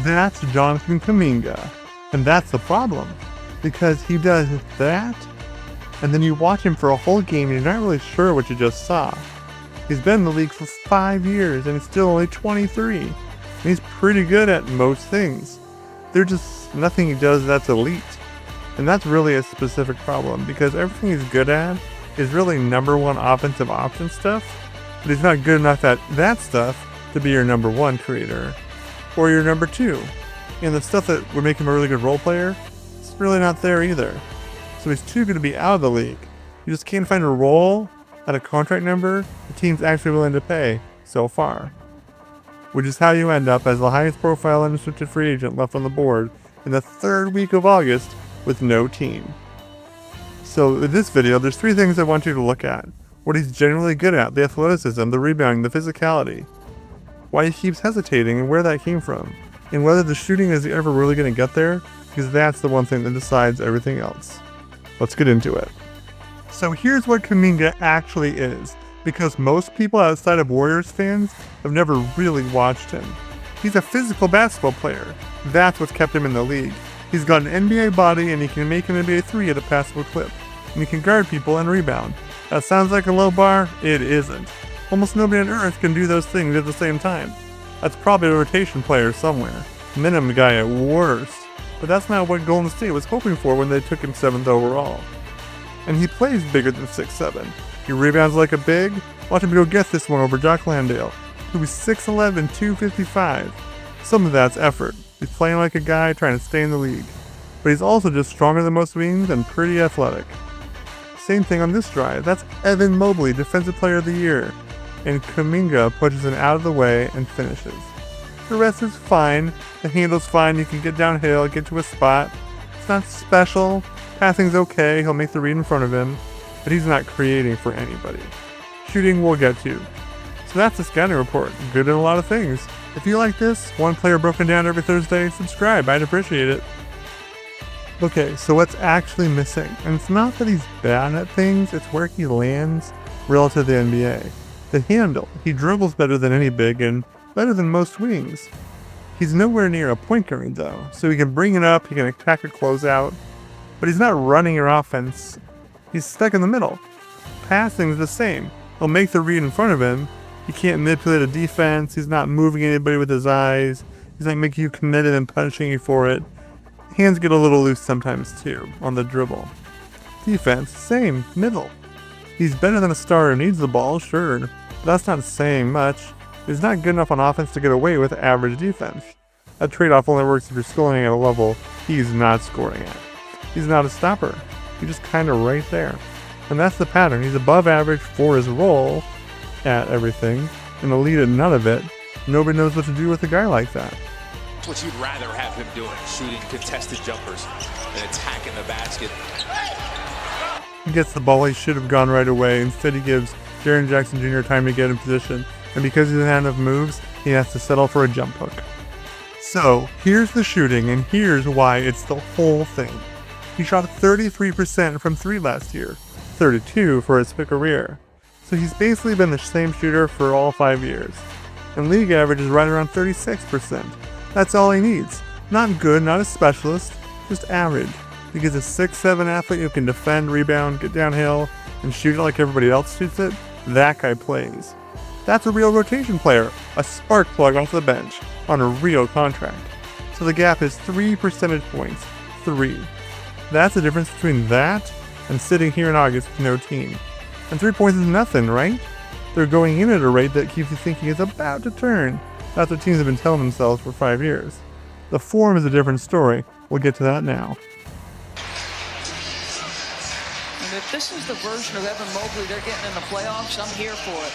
That's Jonathan Kuminga. And that's the problem. Because he does that, and then you watch him for a whole game and you're not really sure what you just saw. He's been in the league for 5 years and he's still only 23. And he's pretty good at most things. There's just nothing he does that's elite. And that's really a specific problem because everything he's good at is really number one offensive option stuff, but he's not good enough at that stuff to be your number one creator or your number two. And the stuff that would make him a really good role player, it's really not there either. So he's too good to be out of the league. You just can't find a role at a contract number the team's actually willing to pay so far. Which is how you end up as the highest profile unrestricted free agent left on the board in the 3rd week of August with no team. So in this video, there's 3 things I want you to look at. What he's generally good at, the athleticism, the rebounding, the physicality. Why he keeps hesitating and where that came from. And whether the shooting is ever really going to get there, because that's the one thing that decides everything else. Let's get into it. So here's what Kuminga actually is, because most people outside of Warriors fans have never really watched him. He's a physical basketball player. That's what's kept him in the league. He's got an NBA body and he can make an NBA 3 at a passable clip. And he can guard people and rebound. That sounds like a low bar? It isn't. Almost nobody on earth can do those things at the same time. That's probably a rotation player somewhere. Minimum guy at worst. But that's not what Golden State was hoping for when they took him 7th overall. And he plays bigger than 6'7". He rebounds like a big. Watch him go get this one over Jock Landale, who was 6'11", 255. Some of that's effort. He's playing like a guy trying to stay in the league. But he's also just stronger than most wings and pretty athletic. Same thing on this drive. That's Evan Mobley, Defensive Player of the Year. And Kuminga pushes it out of the way and finishes. The rest is fine. The handle's fine. You can get downhill, get to a spot. It's not special. Passing's okay. He'll make the read in front of him. But he's not creating for anybody. Shooting we'll get to. So that's the scouting report. Good at a lot of things. If you like this, one player broken down every Thursday, subscribe. I'd appreciate it. Okay, so what's actually missing? And it's not that he's bad at things, it's where he lands relative to the NBA. The handle. He dribbles better than any big and better than most wings. He's nowhere near a point guard though, so he can bring it up, he can attack a closeout, but he's not running your offense. He's stuck in the middle. Passing's the same. He'll make the read in front of him. He can't manipulate a defense. He's not moving anybody with his eyes. He's not making you committed and punishing you for it. Hands get a little loose sometimes too, on the dribble. Defense, same, middle. He's better than a star who needs the ball, sure, but that's not saying much. He's not good enough on offense to get away with average defense. That trade-off only works if you're scoring at a level he's not scoring at. He's not a stopper. He's just kind of right there. And that's the pattern. He's above average for his role at everything, and elite at none of it. Nobody knows what to do with a guy like that. That's what you'd rather have him doing, shooting contested jumpers and attacking the basket. He gets the ball, he should have gone right away. Instead, he gives Jaren Jackson Jr. time to get in position, and because he doesn't have enough moves, he has to settle for a jump hook. So, here's the shooting, and here's why it's the whole thing. He shot 33% from 3 last year, 32% for his career. So he's basically been the same shooter for all 5 years. And league average is right around 36%. That's all he needs. Not good, not a specialist, just average. Because a 6'7" athlete who can defend, rebound, get downhill, and shoot it like everybody else shoots it, that guy plays. That's a real rotation player, a spark plug off the bench, on a real contract. So the gap is 3 percentage points. 3. That's the difference between that and sitting here in August with no team. And 3 points is nothing, right? They're going in at a rate that keeps you thinking it's about to turn. That's what teams have been telling themselves for 5 years. The form is a different story. We'll get to that now. And if this is the version of Evan Mobley they're getting in the playoffs, I'm here for it.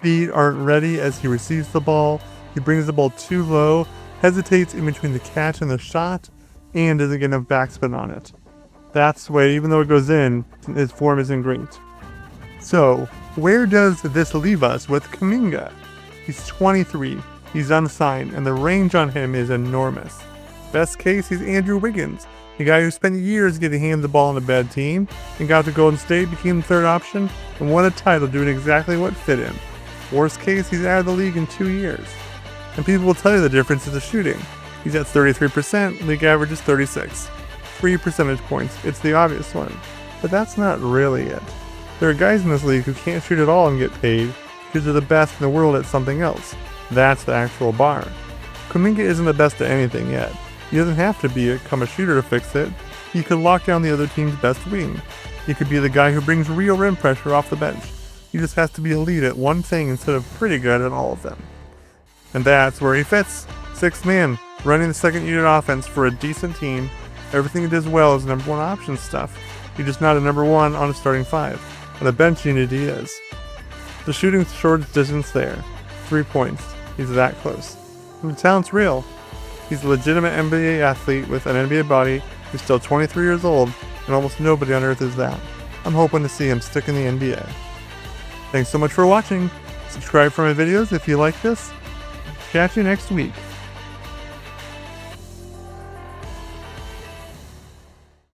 Feet aren't ready as he receives the ball. He brings the ball too low, hesitates in between the catch and the shot, and doesn't get enough backspin on it. That's why, even though it goes in, his form isn't great. So, where does this leave us with Kuminga? He's 23, he's unsigned, and the range on him is enormous. Best case, he's Andrew Wiggins, the guy who spent years getting handed the ball on a bad team, and got to Golden State, became the 3rd option, and won a title doing exactly what fit him. Worst case, he's out of the league in 2 years. And people will tell you the difference is the shooting. He's at 33%, league average is 36. 3 percentage points, it's the obvious one. But that's not really it. There are guys in this league who can't shoot at all and get paid because they're the best in the world at something else. That's the actual bar. Kuminga isn't the best at anything yet. He doesn't have to become a shooter to fix it. He could lock down the other team's best wing. He could be the guy who brings real rim pressure off the bench. He just has to be elite at one thing instead of pretty good at all of them. And that's where he fits. 6th man, running the second unit offense for a decent team. Everything he does well is number 1 option stuff. He's just not a number 1 on a starting 5. On the bench unit he is. The shooting's short distance there. 3 points. He's that close. And the talent's real. He's a legitimate NBA athlete with an NBA body. He's still 23 years old, and almost nobody on earth is that. I'm hoping to see him stick in the NBA. Thanks so much for watching. Subscribe for my videos if you like this. Catch you next week.